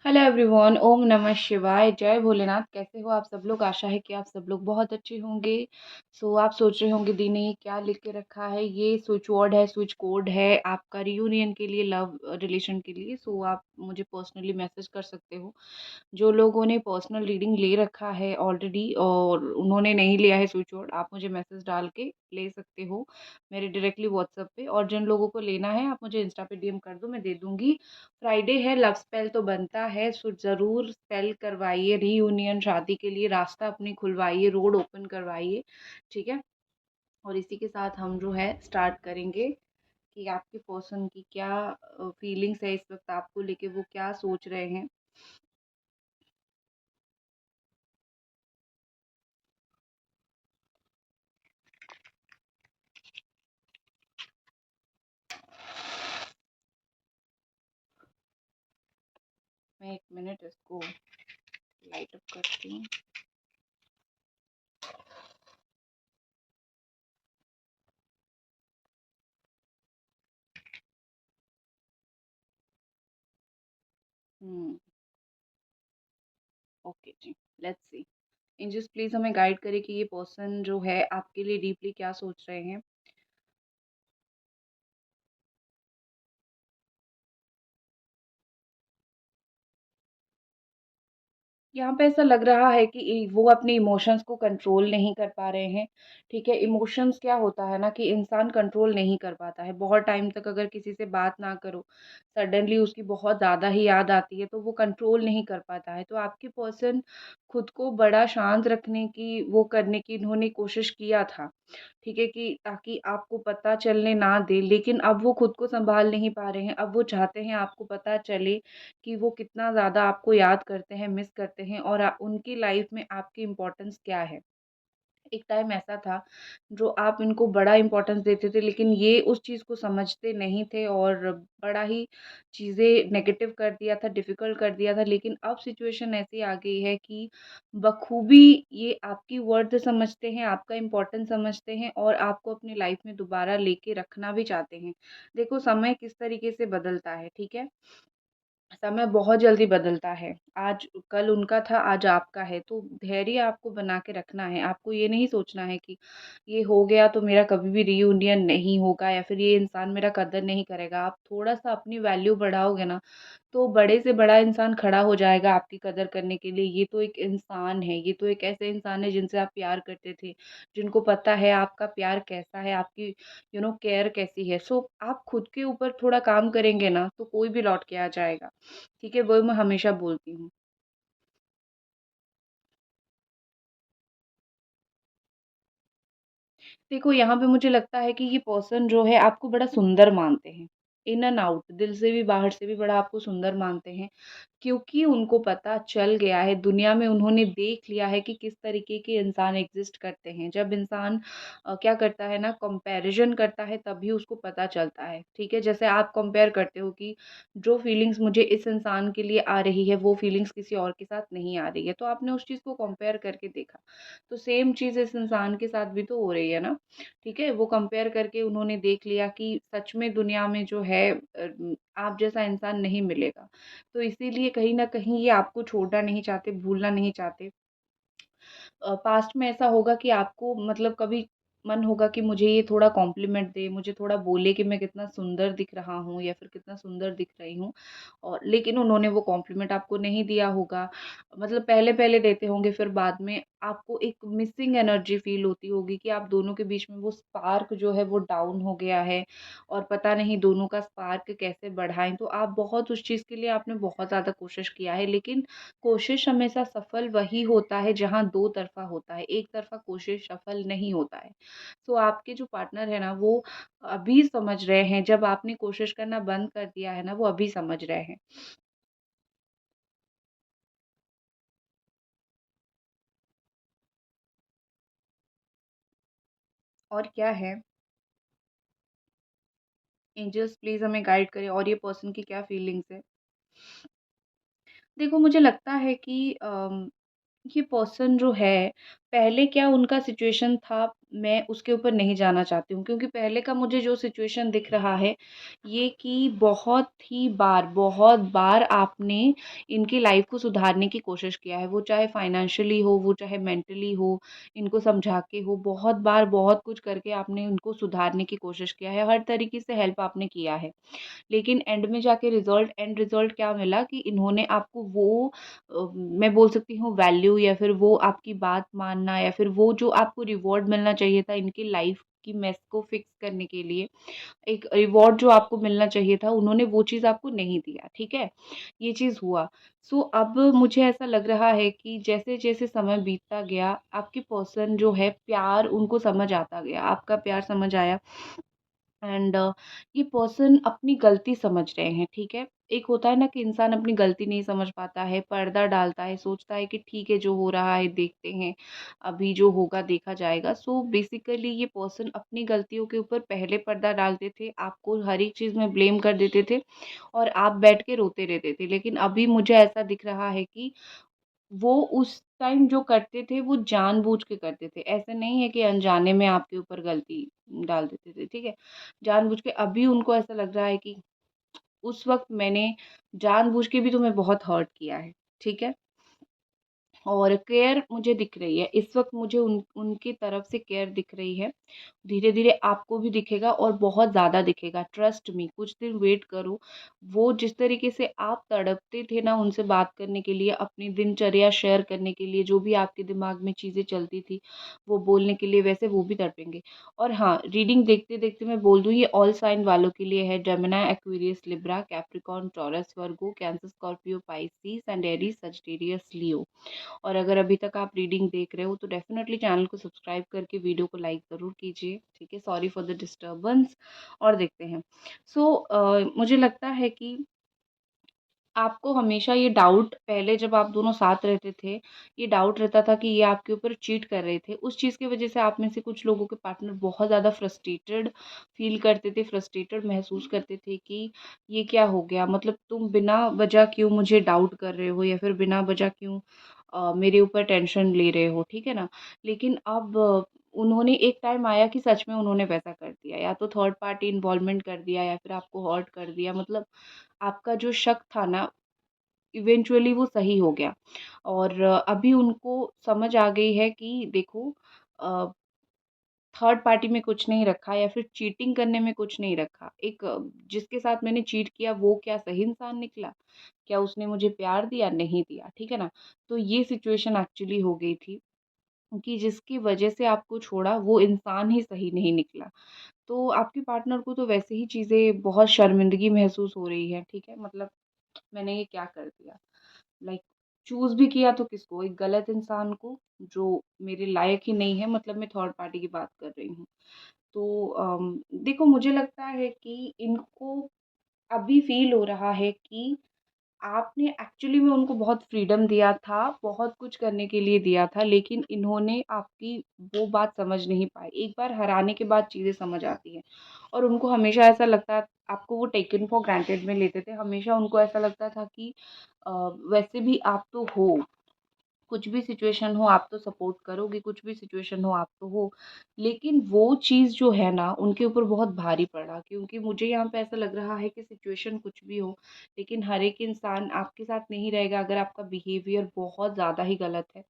Hello everyone, ओम नमः शिवाय, जय भोलेनाथ। कैसे हो आप सब लोग? आशा है कि आप सब लोग बहुत अच्छे होंगे। आप सोच रहे होंगे दी ने क्या लिख के रखा है। ये स्विच वर्ड है, स्विच कोड है आपका रियूनियन के लिए, लव रिलेशन के लिए। आप मुझे पर्सनली मैसेज कर सकते हो। जो लोगों ने पर्सनल रीडिंग ले रखा है ऑलरेडी और उन्होंने नहीं लिया है स्विच बोर्ड, आप मुझे मैसेज डाल के ले सकते हो मेरे डायरेक्टली व्हाट्सएप पे। और जिन लोगों को लेना है आप मुझे इंस्टा पे डीएम कर दो, मैं दे दूंगी। फ्राइडे है, लव स्पेल तो बनता है, सो ज़रूर स्पेल करवाइए रीयूनियन, शादी के लिए रास्ता अपनी खुलवाइए, रोड ओपन करवाइए। ठीक है। और इसी के साथ हम जो है स्टार्ट करेंगे कि आपके पर्सन की क्या फीलिंग्स है इस वक्त आपको लेके, वो क्या सोच रहे हैं। मैं एक मिनट इसको लाइट अप करती हूँ। हम्म। ओके जी। Let's see. एंजल्स प्लीज हमें गाइड करें कि ये पर्सन जो है आपके लिए डीपली क्या सोच रहे हैं। यहाँ पे ऐसा लग रहा है कि वो अपने इमोशंस को कंट्रोल नहीं कर पा रहे हैं। ठीक है। इमोशंस क्या होता है ना कि इंसान कंट्रोल नहीं कर पाता है। बहुत टाइम तक अगर किसी से बात ना करो, सडनली उसकी बहुत ज़्यादा ही याद आती है तो वो कंट्रोल नहीं कर पाता है। तो आपके पर्सन खुद को बड़ा शांत रखने की, वो करने की इन्होंने कोशिश किया था। ठीक है, कि ताकि आपको पता चलने ना दे, लेकिन अब वो खुद को सँभाल नहीं पा रहे हैं। अब वो चाहते हैं आपको पता चले कि वो कितना ज़्यादा आपको याद करते हैं, मिस करते हैं और उनकी लाइफ़ में आपकी इम्पोर्टेंस क्या है। एक टाइम ऐसा था जो आप इनको बड़ा इम्पोर्टेंस देते थे, लेकिन ये उस चीज़ को समझते नहीं थे और बड़ा ही चीज़ें नेगेटिव कर दिया था, डिफ़िकल्ट कर दिया था। लेकिन अब सिचुएशन ऐसी आ गई है कि बखूबी ये आपकी वर्थ समझते हैं, आपका इम्पोर्टेंस समझते हैं और आपको अपनी लाइफ़ में दोबारा लेके रखना भी चाहते हैं। देखो समय किस तरीके से बदलता है, ठीक है? समय बहुत जल्दी बदलता है। आज कल उनका था, आज आपका है, तो धैर्य आपको बना के रखना है। आपको ये नहीं सोचना है कि ये हो गया तो मेरा कभी भी रियूनियन नहीं होगा या फिर ये इंसान मेरा कदर नहीं करेगा। आप थोड़ा-सा अपनी वैल्यू बढ़ाओगे ना, तो बड़े से बड़ा इंसान खड़ा हो जाएगा आपकी कदर करने के लिए। ये तो एक इंसान है, ये तो एक ऐसे इंसान है जिनसे आप प्यार करते थे, जिनको पता है आपका प्यार कैसा है, आपकी केयर कैसी है। आप खुद के ऊपर थोड़ा काम करेंगे ना, तो कोई भी लौट के आ जाएगा। ठीक है, वो मैं हमेशा बोलती हूँ। देखो, यहाँ पे मुझे लगता है कि ये पर्सन जो है आपको बड़ा सुंदर मानते हैं। इन एंड आउट, दिल से भी बाहर से भी बड़ा आपको सुंदर मानते हैं। क्योंकि उनको पता चल गया है, दुनिया में उन्होंने देख लिया है कि किस तरीके के इंसान एग्ज़िस्ट करते हैं। जब इंसान क्या करता है ना, कंपैरिज़न करता है तभी उसको पता चलता है, ठीक है? जैसे आप कंपेयर करते हो कि जो फीलिंग्स मुझे इस इंसान के लिए आ रही है, वो फीलिंग्स किसी और के साथ नहीं आ रही है। तो आपने उस चीज़ को कंपेयर करके देखा। तो सेम चीज़ इस इंसान के साथ भी तो हो रही है ना, ठीक है? वो कंपेयर करके उन्होंने देख लिया कि सच में दुनिया में जो है आप जैसा इंसान नहीं मिलेगा। तो इसीलिए कहीं न कहीं ये आपको छोड़ना नहीं चाहते, भूलना नहीं चाहते। पास्ट में ऐसा होगा कि आपको मतलब कभी मन होगा कि मुझे ये थोड़ा कॉम्प्लीमेंट दे, मुझे थोड़ा बोले कि मैं कितना सुंदर दिख रहा हूँ या फिर कितना सुंदर दिख रही हूँ। और लेकिन उन्होंने वो कॉम्प्लीमेंट आपको नहीं दिया होगा। मतलब पहले-पहले देते होंगे, फिर बाद में आपको एक मिसिंग एनर्जी फ़ील होती होगी कि आप दोनों के बीच में वो स्पार्क जो है वो डाउन हो गया है और पता नहीं दोनों का स्पार्क कैसे बढ़ाएँ। तो आप बहुत उस चीज़ के लिए आपने बहुत ज़्यादा कोशिश किया है, लेकिन कोशिश हमेशा सफल वही होता है जहाँ दो तरफ़ा होता है, एक तरफ़ा कोशिश सफल नहीं होता है। आपके जो पार्टनर है ना, वो अभी समझ रहे हैं, जब आपने कोशिश करना बंद कर दिया है ना, वो अभी समझ रहे हैं। और क्या है, एंजल्स प्लीज़ हमें गाइड करें और ये पर्सन की क्या फीलिंग्स है। देखो, मुझे लगता है कि ये पर्सन जो है, पहले क्या उनका सिचुएशन था, मैं उसके ऊपर नहीं जाना चाहती हूँ, क्योंकि पहले का मुझे जो सिचुएशन दिख रहा है, ये कि बहुत बार आपने इनकी लाइफ़ को सुधारने की कोशिश किया है। वो चाहे फाइनेंशियली हो, वो चाहे मेंटली हो, इनको समझा के हो, बहुत बार बहुत कुछ करके आपने इनको सुधारने की कोशिश किया है, हर तरीके से हेल्प आपने किया है। लेकिन एंड में जाके एंड रिज़ल्ट क्या मिला कि इन्होंने आपको वो मैं बोल सकती हूँ वैल्यू, या फिर वो आपकी बात मानना, या फिर वो जो आपको रिवॉर्ड मिलना चाहिए था इनकी लाइफ़ की मेस को फिक्स करने के लिए, एक रिवॉर्ड जो आपको मिलना चाहिए था, उन्होंने वो चीज़ आपको नहीं दिया, ठीक है? ये चीज़ हुआ। सो अब मुझे ऐसा लग रहा है कि जैसे-जैसे समय बीतता गया, आपके पर्सन जो है प्यार उनको समझ आता गया, आपका प्यार समझ आया, एंड ये पर्सन अपनी गलती समझ रहे हैं, ठीक है? एक होता है ना कि इंसान अपनी गलती नहीं समझ पाता है, पर्दा डालता है, सोचता है कि ठीक है जो हो रहा है देखते हैं, अभी जो होगा देखा जाएगा। सो बेसिकली ये पर्सन अपनी गलतियों के ऊपर पहले पर्दा डालते थे, आपको हर एक चीज़ में ब्लेम कर देते थे और आप बैठ के रोते रहते थे। लेकिन अभी मुझे ऐसा दिख रहा है कि वो उस टाइम जो करते थे वो जानबूझ के करते थे। ऐसा नहीं है कि अनजाने में आपके ऊपर गलती डाल देते थे, ठीक है? जानबूझ के अभी उनको ऐसा लग रहा है कि उस वक़्त मैंने जानबूझ के भी तुम्हें बहुत हर्ट किया है, ठीक है? और केयर मुझे दिख रही है। इस वक़्त मुझे उनकी तरफ से केयर दिख रही है। धीरे-धीरे आपको भी दिखेगा और बहुत ज़्यादा दिखेगा, ट्रस्ट मी, कुछ दिन वेट करो। वो जिस तरीके से आप तड़पते थे ना उनसे बात करने के लिए, अपनी दिनचर्या शेयर करने के लिए, जो भी आपके दिमाग में चीज़ें चलती थी, वो बोलने के लिए, वैसे वो भी तड़पेंगे। और हाँ, रीडिंग देखते-देखते मैं बोल दूँ, ये ऑल साइन वालों के लिए है, Gemini, Aquarius, Libra, Capricorn, Taurus, Virgo, Cancer, Scorpio, Pisces and Aries, Sagittarius, Leo. और अगर अभी तक आप रीडिंग देख रहे हो तो डेफ़िनेटली चैनल को सब्सक्राइब करके वीडियो को लाइक ज़रूर कीजिए, ठीक है? Sorry for the disturbance. और देखते हैं। सो मुझे लगता है कि आपको हमेशा ये डाउट, पहले जब आप दोनों साथ रहते थे, ये डाउट रहता था कि ये आपके ऊपर चीट कर रहे थे। उस चीज़ की वज़ह से आप में से कुछ लोगों के पार्टनर बहुत ज़्यादा फ्रस्ट्रेटेड फ़ील करते थे, फ्रस्ट्रेटेड महसूस करते थे कि ये क्या हो गया? मतलब तुम बिना वजह क्यों मुझे डाउट कर रहे हो, या फिर बिना वजह क्यों मेरे ऊपर टेंशन ले रहे हो, ठीक है ना? लेकिन अब उन्होंने एक टाइम आया कि सच में उन्होंने वैसा कर दिया, या तो थर्ड पार्टी इन्वॉल्वमेंट कर दिया, या फिर आपको हर्ट कर दिया। मतलब आपका जो शक था ना, इवेंचुअली वो सही हो गया। और अभी उनको समझ आ गई है कि देखो, अ, थर्ड पार्टी में कुछ नहीं रखा, या फिर चीटिंग करने में कुछ नहीं रखा। एक जिसके साथ मैंने चीट किया वो क्या सही इंसान निकला? क्या उसने मुझे प्यार दिया? नहीं दिया, ठीक है ना? तो ये सिचुएशन एक्चुअली हो गई थी कि जिसकी वजह से आपको छोड़ा वो इंसान ही सही नहीं निकला। तो आपके पार्टनर को तो वैसे ही चीज़ें बहुत शर्मिंदगी महसूस हो रही है, ठीक है? मतलब मैंने ये क्या कर दिया? लाइक चूज़ भी किया तो किसको? एक गलत इंसान को, जो मेरे लायक ही नहीं है, मतलब मैं थर्ड पार्टी की बात कर रही हूँ। तो देखो, मुझे लगता है कि इनको अभी फ़ील हो रहा है कि आपने एक्चुअली में उनको बहुत फ्रीडम दिया था, बहुत कुछ करने के लिए दिया था, लेकिन इन्होंने आपकी वो बात समझ नहीं पाई। एक बार हराने के बाद चीज़ें समझ आती हैं, और उनको हमेशा ऐसा लगता है, आपको वो टेकन फॉर ग्रांटेड में लेते थे। हमेशा उनको ऐसा लगता था कि अ, वैसे भी आप तो हो, कुछ भी सिचुएशन हो आप तो सपोर्ट करोगे, कुछ भी सिचुएशन हो आप तो हो। लेकिन वो चीज़ जो है ना उनके ऊपर बहुत भारी पड़ा, क्योंकि मुझे यहाँ पे ऐसा लग रहा है कि सिचुएशन कुछ भी हो, लेकिन हर एक इंसान आपके साथ नहीं रहेगा अगर आपका बिहेवियर बहुत ज़्यादा ही गलत है।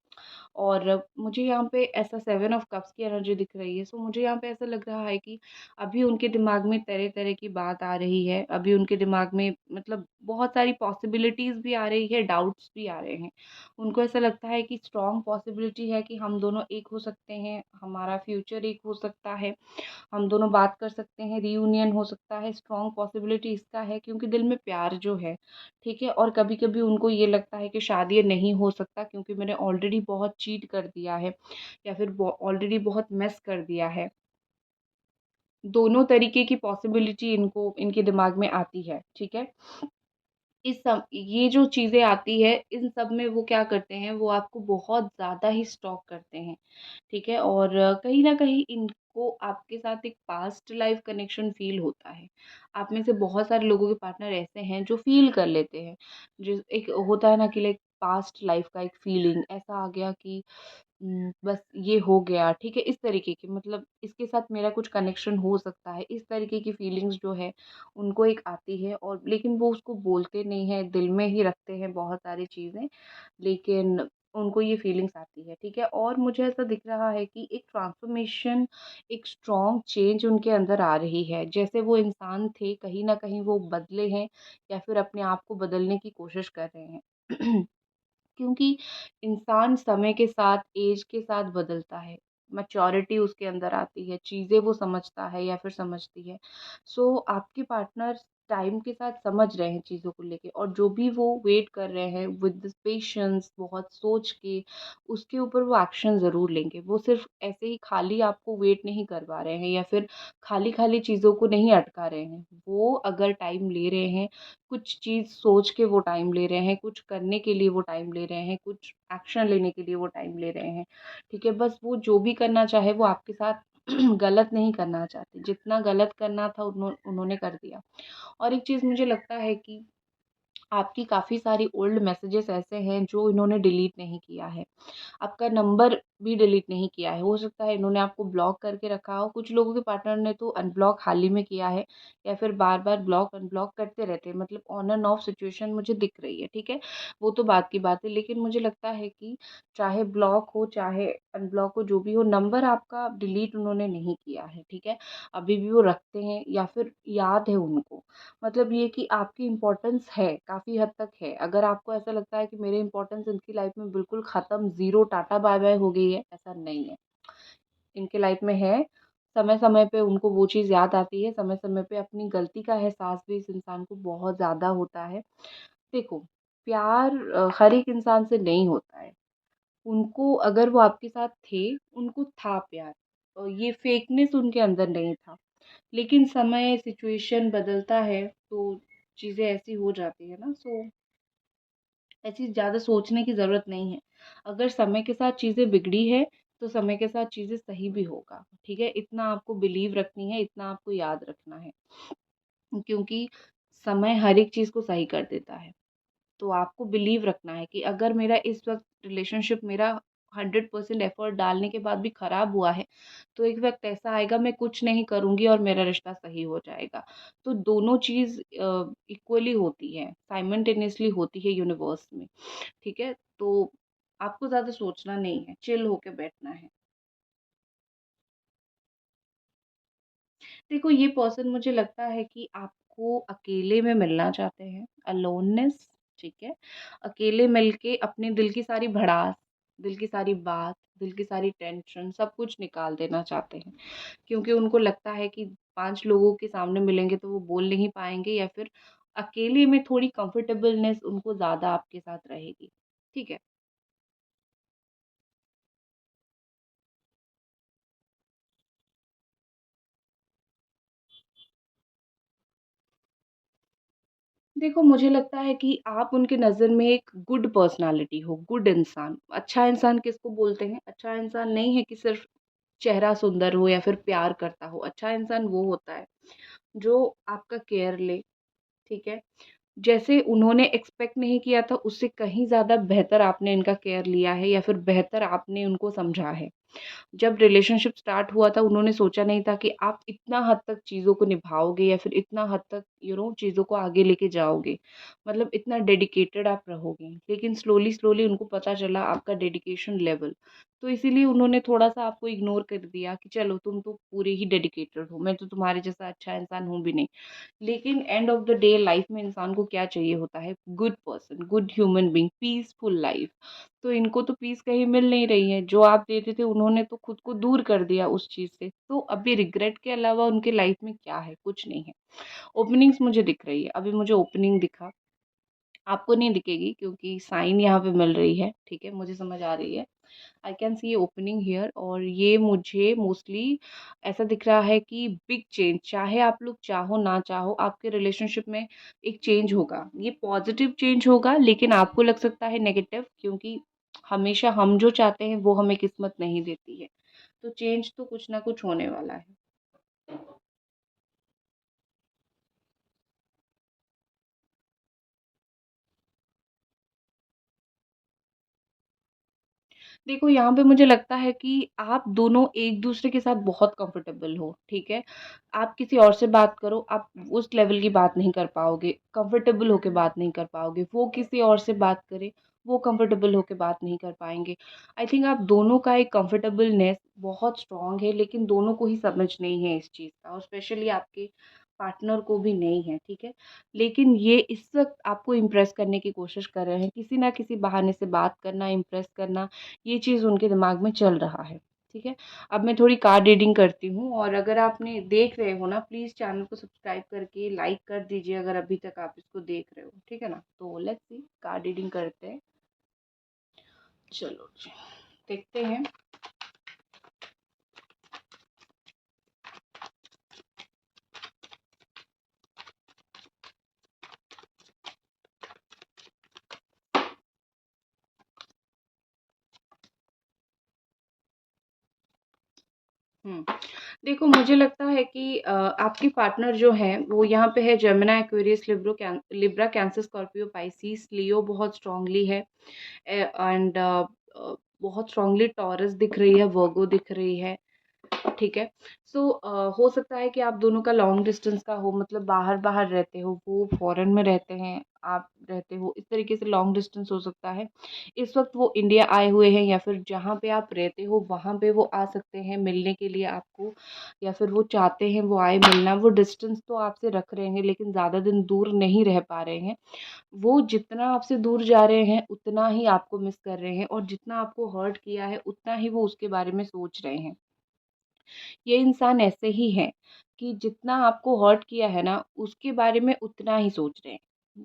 और मुझे यहाँ पे ऐसा 7 ऑफ कप्स की एनर्जी दिख रही है। सो मुझे यहाँ पे ऐसा लग रहा है कि अभी उनके दिमाग में तरह-तरह की बात आ रही है। अभी उनके दिमाग में मतलब बहुत सारी पॉसिबिलिटीज़ भी आ रही है, डाउट्स भी आ रहे हैं। उनको ऐसा लगता है कि स्ट्रॉन्ग पॉसिबिलिटी है कि हम दोनों एक हो सकते हैं, हमारा फ्यूचर एक हो सकता है, हम दोनों बात कर सकते हैं, रियूनियन हो सकता है। स्ट्रॉन्ग पॉसिबिलिटी इसका है क्योंकि दिल में प्यार जो है, ठीक है? और कभी-कभी उनको ये लगता है कि शायद ये नहीं हो सकता क्योंकि मैंने ऑलरेडी बहुत चीट कर दिया है, या फिर ऑलरेडी बहुत मेस कर दिया है। दोनों तरीके की पॉसिबिलिटी इनको इनके दिमाग में आती है, ठीक है? ये जो चीज़ें आती है, इन सब में वो क्या करते हैं, वो आपको बहुत ज़्यादा ही स्टॉक करते हैं, ठीक है? और कहीं न कहीं इनको आपके साथ एक पास्ट लाइफ़ कनेक्शन फ़ील होता है। आप में से बहुत सारे लोगों के पार्टनर ऐसे हैं जो फ़ील कर लेते हैं। जो एक होता है ना कि लाइक पास्ट लाइफ़ का एक फ़ीलिंग ऐसा आ गया कि बस ये हो गया, ठीक है? इस तरीके की, मतलब इसके साथ मेरा कुछ कनेक्शन हो सकता है, इस तरीके की फीलिंग्स जो है उनको एक आती है, और लेकिन वो उसको बोलते नहीं हैं, दिल में ही रखते हैं बहुत सारी चीज़ें, लेकिन उनको ये फीलिंग्स आती है, ठीक है? और मुझे ऐसा दिख रहा है कि एक ट्रांसफ़ॉर्मेशन, एक स्ट्रॉन्ग चेंज उनके अंदर आ रही है। जैसे वो इंसान थे, कहीं न कहीं वो बदले हैं या फिर अपने आप को बदलने की कोशिश कर रहे हैं। क्योंकि इंसान समय के साथ, ऐज के साथ बदलता है, मैच्योरिटी उसके अंदर आती है, चीज़ें वो समझता है या फिर समझती है। सो आपके पार्टनर टाइम के साथ समझ रहे हैं चीज़ों को लेके, और जो भी वो वेट कर रहे हैं विद पेशेंस, बहुत सोच के, उसके ऊपर वो एक्शन ज़रूर लेंगे। वो सिर्फ़ ऐसे ही खाली आपको वेट नहीं करवा रहे हैं या फिर खाली-खाली चीज़ों को नहीं अटका रहे हैं। वो अगर टाइम ले रहे हैं, कुछ चीज़ सोच के वो टाइम ले रहे हैं, कुछ करने के लिए वो टाइम ले रहे हैं, कुछ एक्शन लेने के लिए वो टाइम ले रहे हैं, ठीक है? बस वो जो भी करना चाहे वो आपके साथ गलत नहीं करना चाहते, जितना गलत करना था उन्होंने कर दिया। और एक चीज़ मुझे लगता है कि आपकी काफ़ी सारी ओल्ड मैसेजेस ऐसे हैं जो इन्होंने डिलीट नहीं किया है। आपका नंबर भी डिलीट नहीं किया है। हो सकता है इन्होंने आपको ब्लॉक करके रखा हो। कुछ लोगों के पार्टनर ने तो अनब्लॉक हाल ही में किया है, या फिर बार-बार ब्लॉक अनब्लॉक करते रहते हैं। मतलब ऑन एंड ऑफ सिचुएशन मुझे दिख रही है, ठीक है? वो तो बात की बात है, लेकिन मुझे लगता है कि चाहे ब्लॉक हो, चाहे अनब्लॉक हो, जो भी हो, नंबर आपका डिलीट उन्होंने नहीं किया है, ठीक है? अभी भी वो रखते हैं या फिर याद है उनको। मतलब ये कि आपकी इम्पोर्टेंस है, काफ़ी हद तक है। अगर आपको ऐसा लगता है कि मेरी इम्पोर्टेंस इनकी लाइफ़ में बिल्कुल ख़त्म, ज़ीरो, टाटा बाय-बाय हो गई है, ऐसा नहीं है। इनके लाइफ़ में है, समय-समय पे उनको वो चीज़ याद आती है, समय-समय पे अपनी गलती का एहसास भी इस इंसान को बहुत ज़्यादा होता है। देखो, प्यार हर एक इंसान से नहीं होता है। उनको, अगर वो आपके साथ थे, उनको था प्यार, ये फेकनेस उनके अंदर नहीं था। लेकिन समय, सिचुएशन बदलता है, तो चीज़ें ऐसी हो जाती है ना, सो ऐसी ज़्यादा सोचने की ज़रूरत नहीं है। अगर समय के साथ चीज़ें बिगड़ी है, तो समय के साथ चीज़ें सही भी होगा, ठीक है? इतना आपको बिलीव रखनी है, इतना आपको याद रखना है, क्योंकि समय हर एक चीज़ को सही कर देता है। तो आपको बिलीव रखना है कि अगर मेरा इस वक़्त रिलेशनशिप मेरा 100% एफ़र्ट डालने के बाद भी ख़राब हुआ है, तो एक वक़्त ऐसा आएगा, मैं कुछ नहीं करूँगी और मेरा रिश्ता सही हो जाएगा। तो दोनों चीज़ इक्वली होती है, साइमल्टेनियसली होती है यूनिवर्स में, ठीक है? तो आपको ज़्यादा सोचना नहीं है, चिल होके बैठना है। देखो, ये पर्सन मुझे लगता है कि आपको अकेले में मिलना चाहते हैं, अलोननेस, ठीक है? अकेले मिल के अपने दिल की सारी भड़ास, दिल की सारी बात, दिल की सारी टेंशन सब कुछ निकाल देना चाहते हैं। क्योंकि उनको लगता है कि 5 लोगों के सामने मिलेंगे तो वो बोल नहीं पाएँगे, या फिर अकेले में थोड़ी कंफर्टेबलनेस उनको ज़्यादा आपके साथ रहेगी, ठीक है? देखो, मुझे लगता है कि आप उनके नज़र में एक गुड पर्सनैलिटी हो, गुड इंसान। अच्छा इंसान किसको बोलते हैं? अच्छा इंसान नहीं है कि सिर्फ़ चेहरा सुंदर हो या फिर प्यार करता हो। अच्छा इंसान वो होता है, जो आपका केयर ले, ठीक है? जैसे उन्होंने एक्सपेक्ट नहीं किया था, उससे कहीं ज़्यादा बेहतर आपने इनका केयर लिया है, या फिर बेहतर आपने उनको समझा है। जब रिलेशनशिप स्टार्ट हुआ था, उन्होंने सोचा नहीं था कि आप इतना हद तक चीज़ों को निभाओगे या फिर इतना हद तक चीज़ों को आगे लेके जाओगे। मतलब इतना डेडिकेटेड आप रहोगे। लेकिन स्लोली-स्लोली उनको पता चला आपका डेडिकेशन लेवल। तो इसीलिए उन्होंने थोड़ा-सा आपको इग्नोर कर दिया कि चलो, तुम तो पूरे ही डेडिकेटेड हो, मैं तो तुम्हारे जैसा अच्छा इंसान हूँ भी नहीं। लेकिन end of the day life में इंसान को क्या चाहिए होता है? Good person, good human being, peaceful life. तो इनको तो पीस कहीं मिल नहीं रही है। जो आप देते थे उन्होंने तो खुद को दूर कर दिया उस चीज़ से। तो अभी रिग्रेट के अलावा उनके लाइफ में क्या है? कुछ नहीं है। ओपनिंग्स मुझे दिख रही है। अभी मुझे ओपनिंग दिखा, आपको नहीं दिखेगी क्योंकि साइन यहाँ पे मिल रही है, ठीक है? मुझे समझ आ रही है। I can see opening here, और ये मुझे मोस्टली ऐसा दिख रहा है कि बिग चेंज, चाहे आप लोग चाहो ना चाहो, आपके रिलेशनशिप में एक चेंज होगा। ये पॉजिटिव चेंज होगा, लेकिन आपको लग सकता है नेगेटिव, क्योंकि हमेशा हम जो चाहते हैं वो हमें किस्मत नहीं देती है। तो चेंज तो कुछ ना कुछ होने वाला है। देखो यहाँ पे मुझे लगता है कि आप दोनों एक-दूसरे के साथ बहुत कंफर्टेबल हो, ठीक है? आप किसी और से बात करो, आप उस लेवल की बात नहीं कर पाओगे, कंफर्टेबल होके बात नहीं कर पाओगे। वो किसी और से बात करे, वो कंफर्टेबल होके बात नहीं कर पाएँगे। आई थिंक आप दोनों का एक कंफर्टेबलनेस बहुत स्ट्रॉन्ग है, लेकिन दोनों को ही समझ नहीं है इस चीज़ का और स्पेशली आपके पार्टनर को भी नहीं है, ठीक है? लेकिन ये इस वक़्त आपको इम्प्रेस करने की कोशिश कर रहे हैं, किसी न किसी बहाने से बात करना, इम्प्रेस करना, ये चीज़ उनके दिमाग में चल रहा है, ठीक है? अब मैं थोड़ी कार्ड रीडिंग करती हूँ और अगर आपने देख रहे हो ना प्लीज़ चैनल को सब्सक्राइब करके लाइक कर दीजिए अगर अभी तक आप इसको देख रहे हो, ठीक है ना? तो लेट्स सी कार्ड रीडिंग करते हैं। चलो जी, देखते हैं। हुँ, देखो मुझे लगता है कि आपकी पार्टनर जो है वो यहाँ पे है Gemini, Aquarius, Libra, Cancer, Scorpio, Pisces, Leo बहुत स्ट्रांगली है एंड बहुत स्ट्रांगली टॉरस दिख रही है, वर्गो दिख रही है। ठीक है। सो हो सकता है कि आप दोनों का लॉन्ग डिस्टेंस का हो मतलब बाहर-बाहर रहते हो, वो फ़ॉरेन में रहते हैं, आप रहते हो, इस तरीके से लॉन्ग डिस्टेंस हो सकता है। इस वक़्त वो इंडिया आए हुए हैं या फिर जहाँ पे आप रहते हो वहाँ पे वो आ सकते हैं मिलने के लिए आपको या फिर वो चाहते हैं वो आए मिलना। वो डिस्टेंस तो आपसे रख रहे हैं लेकिन ज़्यादा दिन दूर नहीं रह पा रहे हैं। वो जितना आपसे दूर जा रहे हैं उतना ही आपको मिस कर रहे हैं और जितना आपको हर्ट किया है उतना ही वो उसके बारे में सोच रहे हैं। ये इंसान ऐसे ही हैं कि जितना आपको हर्ट किया है ना, उसके बारे में उतना ही सोच रहे हैं।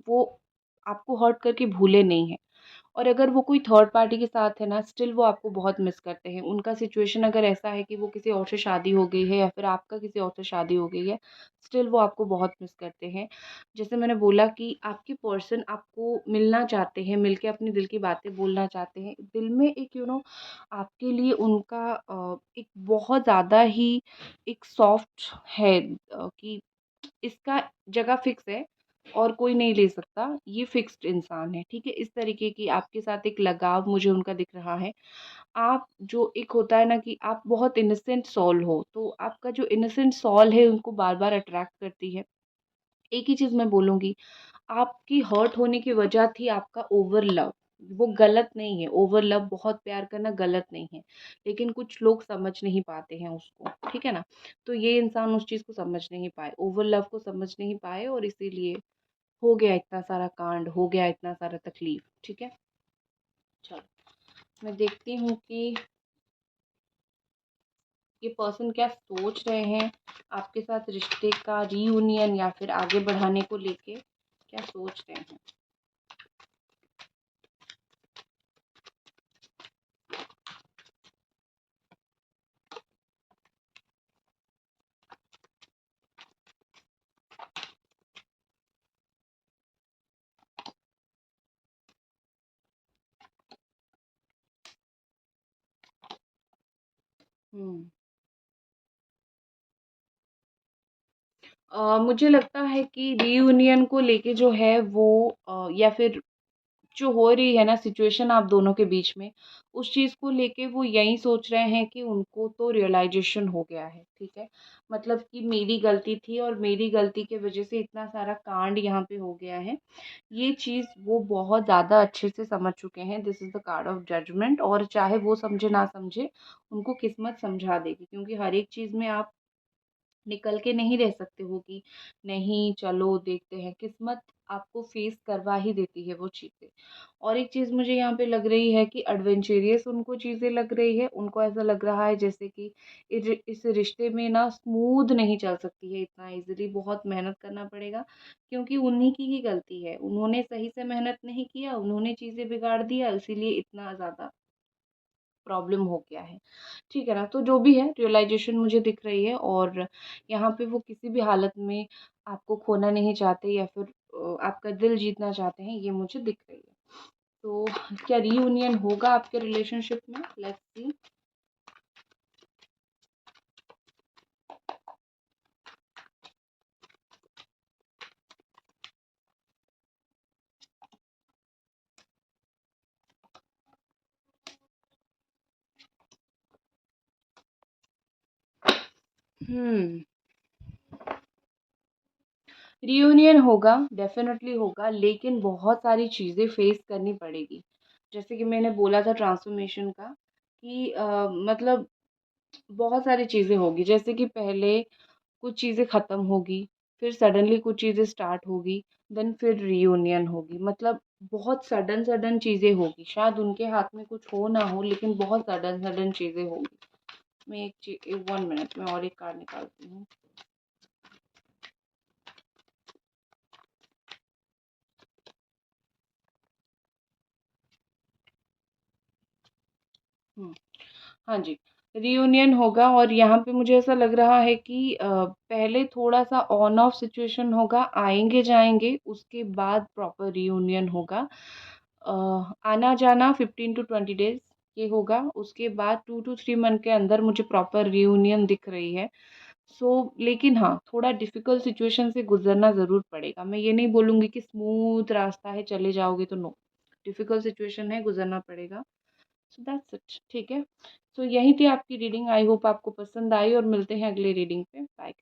वो आपको हर्ट करके भूले नहीं हैं। और अगर वो कोई थर्ड पार्टी के साथ है ना, स्टिल वो आपको बहुत मिस करते हैं। उनका सिचुएशन अगर ऐसा है कि वो किसी और से शादी हो गई है या फिर आपका किसी और से शादी हो गई है, स्टिल वो आपको बहुत मिस करते हैं। जैसे मैंने बोला कि आपके पर्सन आपको मिलना चाहते हैं, मिलके अपने दिल की बातें बोलना चाहते हैं। दिल में एक आपके लिए उनका एक बहुत ज़्यादा ही एक सॉफ्ट है कि इसका जगह फ़िक्स है और कोई नहीं ले सकता, ये फ़िक्स्ड इंसान है, ठीक है? इस तरीके की आपके साथ एक लगाव मुझे उनका दिख रहा है। आप जो एक होता है ना कि आप बहुत इनोसेंट सोल हो, तो आपका जो इनोसेंट सोल है उनको बार-बार अट्रैक्ट करती है। एक ही चीज़ मैं बोलूँगी, आपकी हर्ट होने की वजह थी आपका ओवर लव। वो गलत नहीं है, ओवर लव बहुत प्यार करना गलत नहीं है, लेकिन कुछ लोग समझ नहीं पाते हैं उसको, ठीक है ना? तो ये इंसान उस चीज़ को समझ नहीं पाए, ओवर लव को समझ नहीं पाए और इसीलिए हो गया इतना सारा कांड, हो गया इतना सारा तकलीफ, ठीक है? चलो, मैं देखती हूँ कि ये पर्सन क्या सोच रहे हैं आपके साथ रिश्ते का रीयूनियन या फिर आगे बढ़ाने को लेके क्या सोच रहे हैं? हुँ। मुझे लगता है कि रीयूनियन को लेके जो है वो या फिर जो हो रही है ना सिचुएशन आप दोनों के बीच में, उस चीज़ को लेके वो यही सोच रहे हैं कि उनको तो रियलाइज़ेशन हो गया है, ठीक है? मतलब कि मेरी गलती थी और मेरी गलती की वज़ह से इतना सारा कांड यहाँ पे हो गया है। ये चीज़ वो बहुत ज़्यादा अच्छे से समझ चुके हैं, this is the card of judgement और चाहे वो समझे ना समझे, उनको किस्मत समझा देगी क्योंकि हर एक चीज़ में आप निकल के नहीं रह सकते हो कि नहीं चलो देखते हैं, किस्मत आपको फेस करवा ही देती है वो चीज़ें। और एक चीज़ मुझे यहाँ पे लग रही है कि एडवेंचरियस उनको चीज़ें लग रही है, उनको ऐसा लग रहा है जैसे कि इस रिश्ते में ना स्मूथ नहीं चल सकती है इतना ईज़िली, बहुत मेहनत करना पड़ेगा क्योंकि उन्हीं की ही गलती है। उन्होंने सही से मेहनत नहीं किया, उन्होंने चीज़ें बिगाड़ दिया इसीलिए इतना ज़्यादा प्रॉब्लम हो गया है। ठीक है ना? तो जो भी है रियलाइज़ेशन मुझे दिख रही है और यहाँ पे वो किसी भी हालत में आपको खोना नहीं चाहते या फिर आपका दिल जीतना चाहते हैं, ये मुझे दिख रही है। तो क्या रीयूनियन होगा आपके रिलेशनशिप में? Let's see. हुँ। रियूनियन होगा, डेफ़िनेटली होगा, लेकिन बहुत सारी चीज़ें फ़ेस करनी पड़ेगी। जैसे कि मैंने बोला था ट्रांसफ़ॉर्मेशन का कि मतलब बहुत सारी चीज़ें होगी। जैसे कि पहले कुछ चीज़ें ख़त्म होगी, फिर सडनली कुछ चीज़ें स्टार्ट होगी, देन फिर रियूनियन होगी। मतलब बहुत सडन-सडन चीज़ें होगी। शायद उनके हाथ में कुछ हो ना हो, लेकिन बहुत सडन-सडन चीज़ें होगी। मैं 1 मिनट में और एक कार्ड निकालती हूँ। हुँ। हाँ जी, रियूनियन होगा और यहाँ पे मुझे ऐसा लग रहा है कि पहले थोड़ा-सा ऑन ऑफ सिचुएशन होगा, आएँगे-जाएँगे, उसके बाद प्रॉपर रियूनियन होगा। अ, आना-जाना 15 टू 20 डेज़ ये होगा, उसके बाद 2 टू 3 मंथ के अंदर मुझे प्रॉपर रियूनियन दिख रही है। लेकिन हाँ, थोड़ा डिफ़िकल्ट सिचुएशन से गुज़रना ज़रूर पड़ेगा। मैं ये नहीं बोलूँगी कि स्मूथ रास्ता है, चले जाओगे तो नो। डिफ़िकल्ट सिचुएशन है, गुज़रना पड़ेगा। सो दैट्स इट, ठीक है। सो यही थी आपकी रीडिंग। आई होप आपको पसंद आई और मिलते हैं अगली रीडिंग पे। बाय।